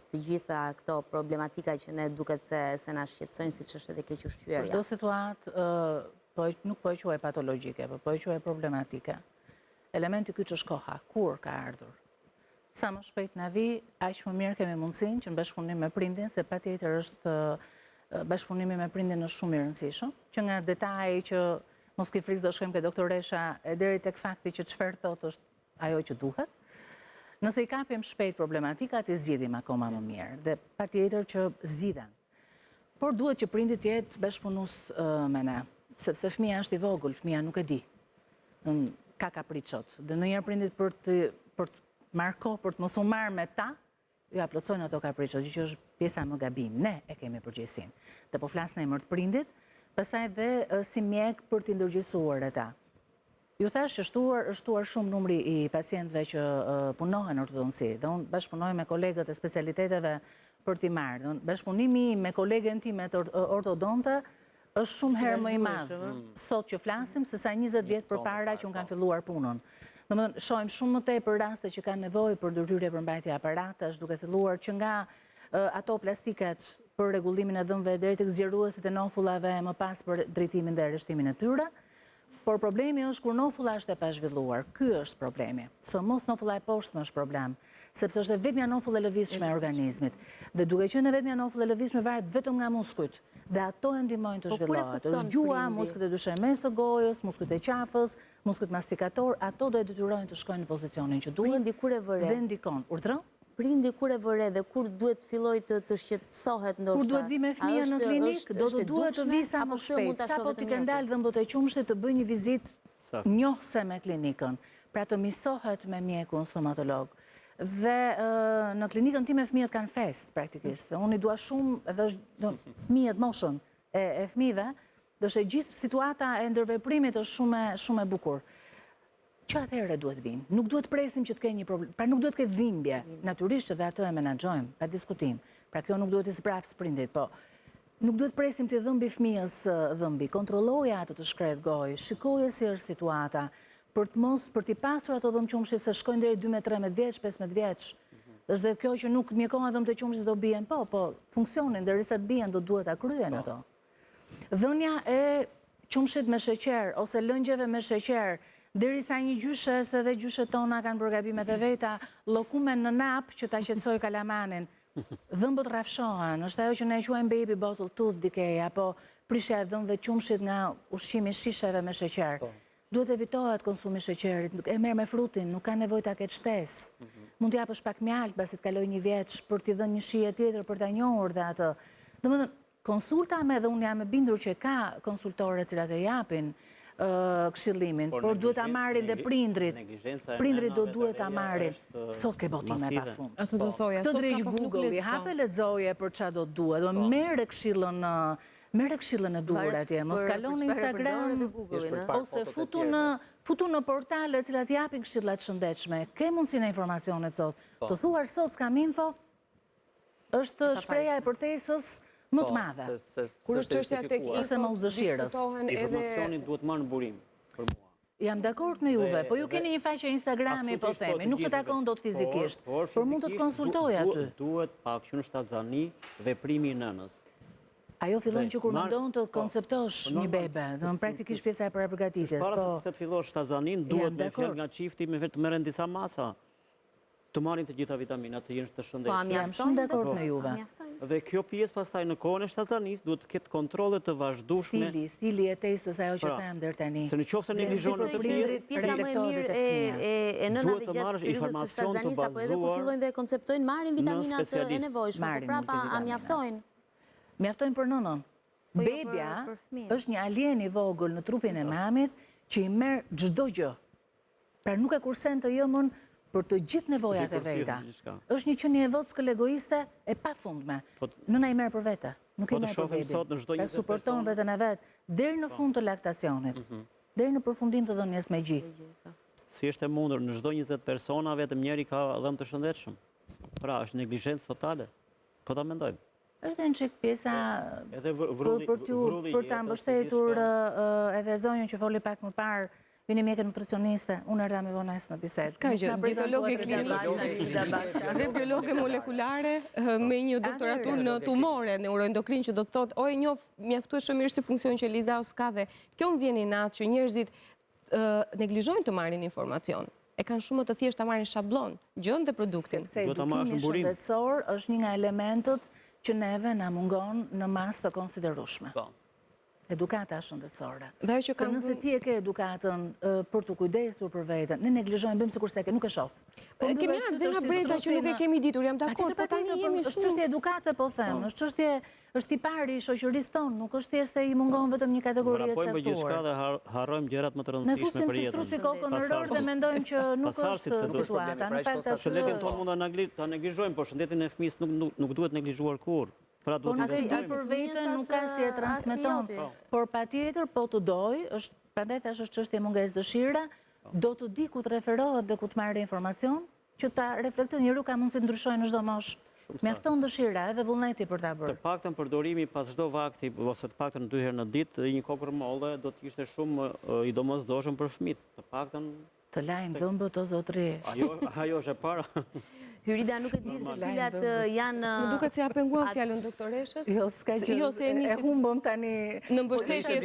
të gjitha këto problematika që ne duket se na shqetësojnë, siç është edhe keq ushqyerja. Çdo situatë nuk po e quaj patologjike, po e quaj problematike. Elementi kyç është koha, kur ka ardhur. Sa më shpejt na vi, aq më mirë kemi mundësinë që në bashkëpunim me prindin, se patjetër është bashkëpunimi me prindin është shumë i rëndësishëm, që nga detaji që mos ke frikë do shkojmë ke doktoresha e deri tek fakti që çfarë thotë është ajo që duhet. Nëse i kapim shpejt problematikat, i zgjidhim akoma më mirë dhe patjetër që zgjidhen. Por duhet që prindi të jetë bashkëpunues me ne, sepse fëmia është i vogël, fëmia nuk e di. Ka kapriçot. Dhe ndonjëherë prindit për të marrë kohë për të mos u marrë me ta, ja plotsojnë ato kapriçot, që është pjesa më gabim. Ne e kemi përgjegjësinë. Dhe po flas në emër të prindit, pastaj dhe si mjek për të ndërgjegjësuar ata. Ju thash që është shtuar shumë numri i pacientëve që punohen në ortodonci, dhe unë bashkëpunoj me kolegët e specialiteteve për t'i marrë. Bashkëpunimi me kolegen time të ortodonte është shumë herë më i madh sot që flasim se sa 20 vjet përpara që unë kam filluar punën. Domethënë, shohim shumë më tepër raste që kanë nevojë për ndërhyrje përmbajtje aparatash, duke filluar që nga ato plastiket për rregullimin e dhëmbëve deri tek zgjeruesit e nofullave, më pas për drejtimin dhe rreshtimin e tyre. Por problemi është kur nofulla është e pazhvilluar. Ky është problemi. Mos nofulla e poshtme është problem, sepse është vetmja nofull e lëvizshme e organizmit. Dhe duke qenë vetmja nofull e lëvizshme varet vetëm nga muskujt. Dhe ato e ndihmojnë të zhvillohet. Është gjua, muskujt e dyshemesë së gojës, muskujt e qafës, muskujt mastikator, ato do e detyrojnë të shkojnë në pozicionin që duhet. Prindi kur e vëre? Dhe ndikon. Urdhëro? Prindi kur e vëre dhe kur duhet filloj të shqetësohet ndoshta? Kur duhet vi me fëmijën në klinikë, do të duhet të vi sa më shpejt. Sapo ti ke ndalë dhëmbët e qumshit të bëj një vizitë njohse me klinikën, pra të misohet me mjekun stomatolog. Dhe në klinikën time fëmijët kanë fest praktikisht. Unë i dua shumë edhe fëmijët moshën e fëmijëve, do që gjithë situata e ndërveprimit është shumë e bukur. Që atëherë duhet vinë. Nuk duhet presim që të kenë një problem. Pra nuk duhet të ketë dhimbje. Natyrisht edhe ato e menaxhojmë, pa diskutim. Pra kjo nuk duhet të sprapsë prindit, po nuk duhet presim të dhëmbi fëmijës dhëmbi. Kontrolloja atë të shkret gojë, shikoje si është situata, për t'i pasur ato dhëmë qumshit se shkojnë deri 12-13 vjeç, 15 vjeç. Është dhe kjo që nuk mjekohen dhëmë të qumshit do bien, po funksionin derisa të bien do duhet ta kryen ato. Dhënia e qumshit me sheqer ose lëngjeve me sheqer, derisa një gjyshes edhe gjyshet tona kanë bërë gabimet e veta, llokumen në nap që ta qetësoj kalamanin. Dhëmbët rrafshohen, është ajo që ne quajmë baby bottle tooth decay, apo prishja e dhëmbëve qumshit nga ushqimi shisheve me sheqer. Duhet evitohet konsumi sheqerit, e merr me frutin, nuk ka nevojë ta ketë shtesë. Mund t'i japësh pak mjalt pasi të kaloj një vjeç për t'i dhënë një shije tjetër për ta njohur dhe atë. Domethënë, konsultame dhe unë jam e bindur që ka konsultore të cilat e japin këshillimin, por duhet ta marrin dhe prindrit. Prindrit do duhet ta marrin. Sot ke botime pa fund. Këtë drejt Google-i, hape lexoje për çfarë do duhet. Do merre këshillën e duhur atje. Mos kalon në Instagram ose futu në portale të cilat japin këshilla të shëndetshme. Ke mundësinë e informacionit sot. Të thuar sot s'kam info, është shpreha e përtesës më të madhe. Kur është çështja tek ose mos dëshirës. Informacionin duhet marrë në burim për mua. Jam dakord me juve, po ju keni një faqe Instagrami, po themi, nuk të takon dot fizikisht, por mund të të konsultoj aty. Duhet pak që në shtatzani veprimi i nënës. Ajo fillon që kur mendon të konceptosh një bebe, do të praktikisht pjesa e përgatitjes. Para se të fillosh shtazanin, duhet me fjalë nga çifti me vetë merren disa masa. Të marrin të gjitha vitaminat, të jenë të shëndetshëm. Jam shumë dakord me juve. Dhe kjo pjesë pastaj në kohën e shtazanisë duhet të ketë kontrolle të vazhdueshme. Stili e testës, ajo që them deri tani. Se nëse neglizhon këtë pjesë më e mirë e nënave gjatë periudhës së shtazanisë apo edhe kur fillojnë dhe konceptojnë marrin vitaminat e nevojshme, prapa a mjaftojnë? Mjaftojnë për nënën. Bebja është një alien i vogël në trupin e mamit që i merr çdo gjë. Pra nuk e kursen të jëmën për të gjithë nevojat e veta. Është një qenie e vockël egoiste e pafundme. Nëna i merr për vete, nuk i merr për bebin. Pra suporton veten e vet deri në fund të laktacionit, deri në përfundim të dhënies me gjë. Si është e mundur, në çdo 20 persona vetëm njëri ka dhëmë të shëndetshëm. Pra është neglizhencë totale. Po ta mendojmë. Është në çik pjesa për ta mbështetur edhe zonjën që foli pak më parë, vini mjekë nutricioniste, unë erdha me vones në bisedë. Ska gjë, biologe klinike dhe biologe molekulare me një doktoratur në tumore neuroendokrin që do të thotë, oj njoh mjaftueshëm mirë si funksion që Liza s'ka dhe kjo më vjen i natë që njerëzit neglizhojnë të marrin informacion. E kanë shumë të thjesht të marrin shablon, gjën dhe produktin. Sepse edukimi shëndetësor është një nga elementët që neve na mungon në masë të konsiderueshme. Edukata shëndetësore. Se nëse ti e ke edukatën për të kujdesur për veten, ne neglizhojmë, bëjmë sikur se ke, nuk e shoh. Kemi ardhur dhe nga breza që nuk e kemi ditur, jam dakord, po tani jemi shumë. Është çështje edukate, po them, është çështje, është tipari i shoqërisë tonë, nuk është thjesht se i mungon vetëm një kategori e caktuar. Vrapojmë gjithçka dhe harrojmë gjërat më të rëndësishme për jetën. Ne fusim si struci kokën në rror dhe mendojmë që nuk është situata. Në fakt shëndetin tonë mund ta neglizhojmë, por shëndetin e fëmisë nuk duhet neglizhuar kurrë. Asi për vetën nuk ka si e transmeton, por patjetër po të doj, prandaj thash është çështje mungesë dëshire, do të di ku të referohet dhe ku të marrë informacion, që ta reflektojë, njeriu ka mundësi të ndryshojë në çdo moshë. Mjafton dëshira edhe vullneti për ta bërë. Të paktën përdorimi pas çdo vakti ose të paktën 2 herë në ditë një kokër molle do të ishte shumë i domosdoshëm për fëmijët. Të paktën të lajmë dhëmbët o zotri. Ajo është e para. Hyrida nuk e di se cilat janë... Më duket se ja penguam fjalën doktoreshës. Jo, s'ka gjë, e humbëm tani... Në mbështetje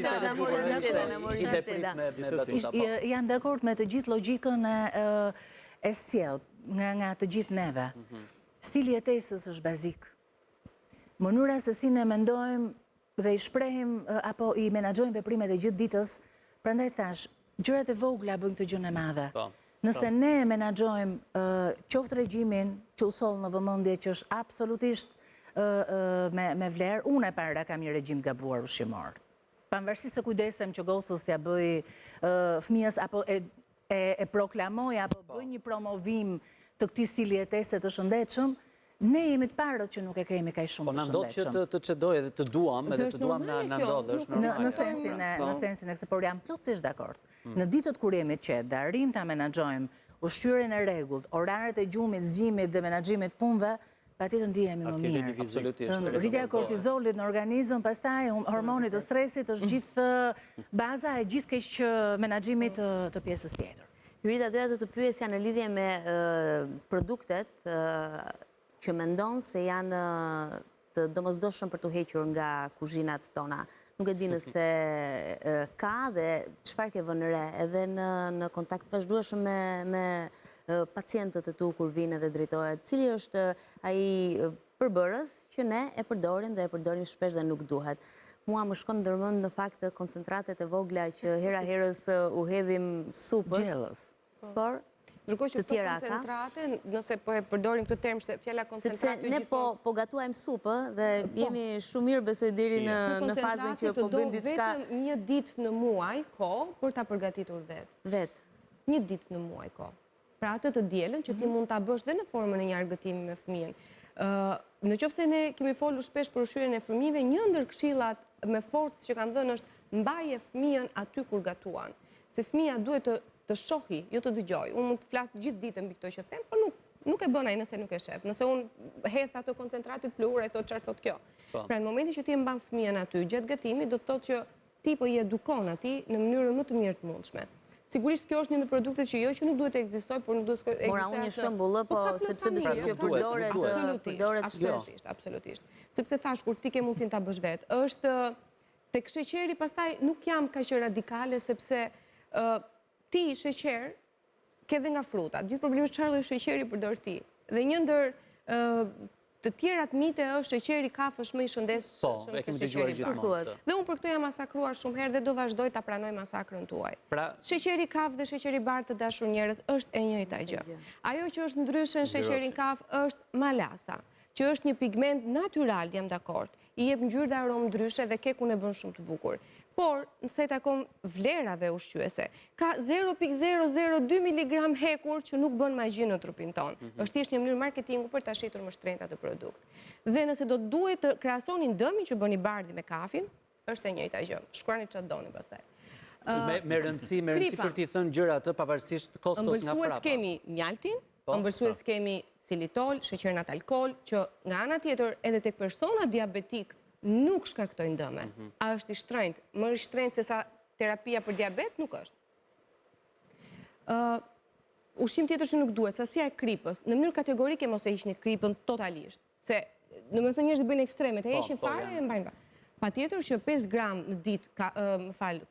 jam dakord me të gjithë logjikën e sjell nga të gjithë neve. Stili jetesës është bazik. Mënyra se si ne mendojmë dhe i shprehim apo i menaxhojmë veprimet e gjithë ditës, prandaj thash, gjërat e vogla bëjnë këtë gjën e madhe. Nëse ne menaxhojmë qoftë regjimin që u soll në vëmendje që është absolutisht me vlerë, unë e para kam një regjim gabuar ushqimor. Pavarësisht se kujdesem që gocës t'ja bëj fëmijës apo e proklamoj apo bëj një promovim të këtij stili jetese të shëndetshëm, ne jemi të parët që nuk e kemi kaq shumë të shëndetshëm. Po na ndodh që të çdoj edhe të duam, edhe të duam na ndodh, është normal. Në sensin e kësaj, por jam plotësisht dakord. Në ditët kur jemi qetë dhe arrim ta menaxhojmë ushqyerjen e rregullt, oraret e gjumit, zgjimit dhe menaxhimit punëve, patjetër ndihemi më mirë. Absolutisht. Rritja e kortizolit në organizëm, pastaj hormonit të stresit është gjithë baza e gjithë keq menaxhimit të pjesës tjetër. Hyrida, doja të pyesja në lidhje me produktet që mendon se janë të domosdoshëm për të hequr nga kuzhinat tona. Nuk e di nëse ka dhe çfarë ke vënë re edhe në kontakt vazhdueshëm me pacientët e tu kur vinë dhe drejtohet. Cili është ai përbërës që ne e përdorim dhe e përdorim shpesh dhe nuk duhet. Mua më shkon ndërmend në fakt koncentratet e vogla që hera herës u hedhim supës. Gjellës. Por ndërkohë që këto koncentrate, nëse po e përdorim këtë term se fjala koncentrate sepse ne po gatuajmë supë dhe jemi shumë mirë besoj deri në fazën që po bëjmë diçka. Vetëm një ditë në muaj kohë për ta përgatitur vet. Një ditë në muaj kohë. Pra atë të dielën që ti mund ta bësh dhe në formën e një argëtimi me fëmijën. Në qoftë se ne kemi folur shpesh për ushqyerjen e fëmijëve, një ndër këshillat me forcë që kanë dhënë është mbaje fëmijën aty kur gatuan. Se fëmija duhet të shohi, jo të dëgjoj. Unë mund të flas gjithë ditën mbi këto që them, por nuk e bën ai nëse nuk e shef. Nëse unë hedh ato koncentratit pluhur, ai thotë çfarë thotë kjo. Pra në momentin që ti e mban fëmijën aty gjatë gatimit, do të thotë që ti po i edukon atij në mënyrën më të mirë të mundshme. Sigurisht kjo është një ndër produktet që jo që nuk duhet të ekzistojë, por nuk duhet të ekzistojë. Mora unë një shembull, po sepse besoj që përdoret absolutisht. Sepse thash kur ti ke mundësinë ta bësh vet, është tek sheqeri pastaj nuk jam kaq radikale sepse ti sheqer ke dhe nga fruta. Gjithë problemi është çfarë lloj sheqeri përdor ti. Dhe një ndër të tjerat mite është sheqeri kafë është më i shëndetshëm se sheqeri gjithmonë. Dhe unë për këtë jam masakruar shumë herë dhe do vazhdoj ta pranoj masakrën tuaj. Sheqeri kafë dhe sheqeri bar të dashur njerëz është e njëjta gjë. Ajo që është ndryshe në sheqerin kafë është malasa, që është një pigment natyral, jam dakord. i jep ngjyrë dhe aromë ndryshe dhe kekun e bën shumë të bukur. Por, nëse takon vlerave ushqyese, ka 0,002 mg hekur që nuk bën magji në trupin tonë. Është thjesht një mënyrë marketingu për ta shitur më shtrenjtë atë produkt. Dhe nëse do duhet të krahasonin dëmin që bëni bardhi me kafin, është e njëjta gjë. Shkruani çfarë doni pastaj. Me rëndësi për t'i thënë gjëra të pavarësisht kostos nga prapa. Ëmbëlsues kemi mjaltin, ëmbëlsues kemi xilitol, sheqer nat alkool, që nga ana tjetër edhe tek persona diabetik nuk shkaktojnë dëme. A është i shtrenjtë? Më i shtrenjtë se sa terapia për diabet? Nuk është. Ushqim tjetër që nuk duhet, sasia e kripës, në mënyrë kategorike mos e hiqni kripën totalisht. Se, në më thënë njerëzit bëjnë ekstremet, e heqin fare e mbajnë pa. Patjetër që 5 gram në ditë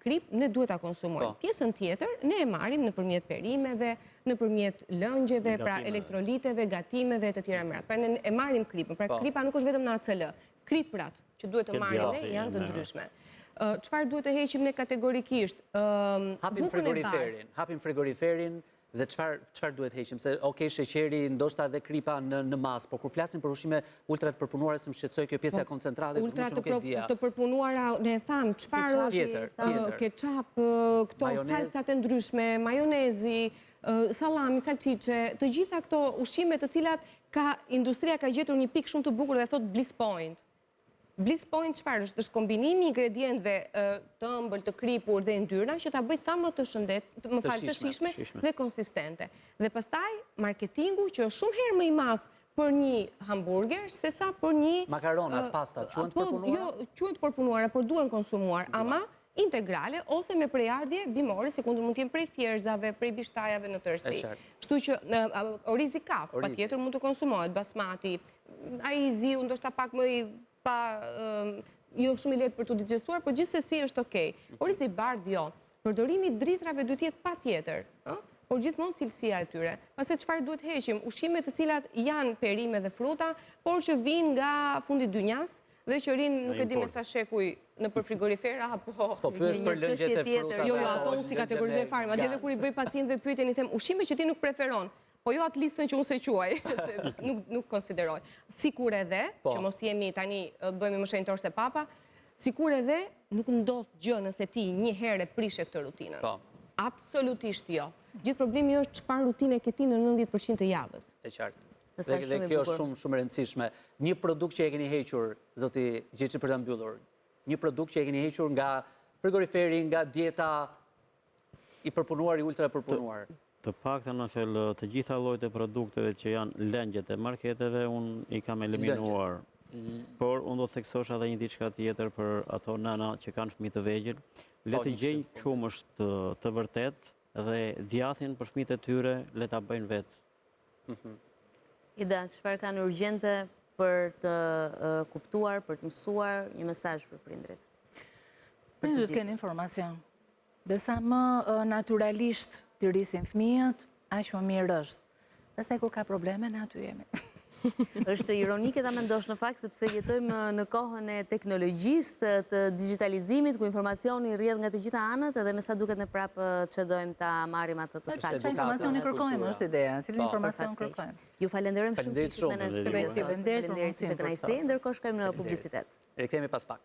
krip, ne duhet ta konsumojmë. Pjesën tjetër, ne e marrim nëpërmjet perimeve, nëpërmjet lëngjeve, pra elektroliteve, gatimeve të tjera merat. Pra ne e marrim kripën. Pra kripa nuk është vetëm në ACL. Kriprat që duhet të marrim ne janë të ndryshme. Çfarë duhet të heqim ne kategorikisht? Hapim frigoriferin dhe çfarë duhet heqim? Se, sheqeri, ndoshta dhe kripa në mas, por kur flasim për ushqime ultra të përpunuara, se më shqetësoj kjo pjesa e koncentrate, ultra të përpunuara, ne tham, çfarë është ketchup, këto salsat e ndryshme, majonezi, sallami, salcice, të gjitha këto ushqime të cilat industria ka gjetur një pikë shumë të bukur dhe thot bliss point. Bliss point çfarë është? Është kombinimi i ingredientëve të ëmbël, të kripur dhe yndyrna që ta bëj sa më të të shijshme dhe konsistente. Dhe pastaj marketingu që është shumë herë më i madh për një hamburger sesa për një makaronat, pastat, quhen të përpunuara? Jo, quhen të përpunuara, por duhen konsumuar, ama integrale ose me prejardhje bimore, si kundër mund të jenë prej thjerëzave, prej bishtajave në tërësi. Kështu që orizi kaf, patjetër mund të konsumohet, basmati, ai ziu ndoshta pak më i jo shumë i lehtë për të digjestuar, por gjithsesi është okay. Orizi i bardh jo. Përdorimi i dritrave duhet të jetë patjetër, por gjithmonë cilësia e tyre. Pastaj çfarë duhet heqim? Ushqime të cilat janë perime dhe fruta, por që vijnë nga fundi i dynjas dhe që rinë nuk e di me sa shekuj nëpër frigorifer apo s'po pyes për lëngjet e fruta. Jo, ato unë si kategorizoj fare, madje edhe kur i bëj pacientëve pyetjen i them ushqime që ti nuk preferon. Po jo atë listën që unë se quaj, se nuk konsideroj. Sikur edhe, që mos t'jemi tani bëjmë më shenjtor se papa, sikur edhe nuk ndodh gjë nëse ti një herë prishe këtë rutinën. Absolutisht jo. Gjithë problemi është çfarë rutine ke ti në 90% të javës. E qartë. Dhe kjo është shumë e rëndësishme. Një produkt që e keni hequr, zoti Gjeçi, për ta mbyllur, një produkt që e keni hequr nga frigoriferi, nga dieta i përpunuar, i ultra përpunuar. Të paktën në fellë të gjitha llojet e produkteve që janë lëngjet e marketeve, unë i kam eliminuar. Por unë do të theksosha edhe një diçka tjetër për ato nëna që kanë fëmijë të vegjël. Le të gjejnë qumësht të vërtet dhe djathin për fëmijët e tyre le ta bëjnë vetë. Ida, çfarë kanë urgjente për të kuptuar, për të mësuar, një mesazh për prindrit? Prindrit kanë informacion. Dhe sa më naturalisht të rrisin fëmijët, aq më mirë është. Pastaj kur ka probleme, ne aty jemi. Është ironike ta mendosh në fakt, sepse jetojmë në kohën e teknologjisë, të digitalizimit, ku informacioni rrjedh nga të gjitha anët, edhe me sa duket ne prapë çdojmë ta marrim atë të saktë. Çfarë informacioni kërkojmë është ideja, cilin informacion kërkojmë. Ju falenderojmë shumë që Faleminderit, ndërkohë shkojmë në publicitet. Rikthehemi pas pak.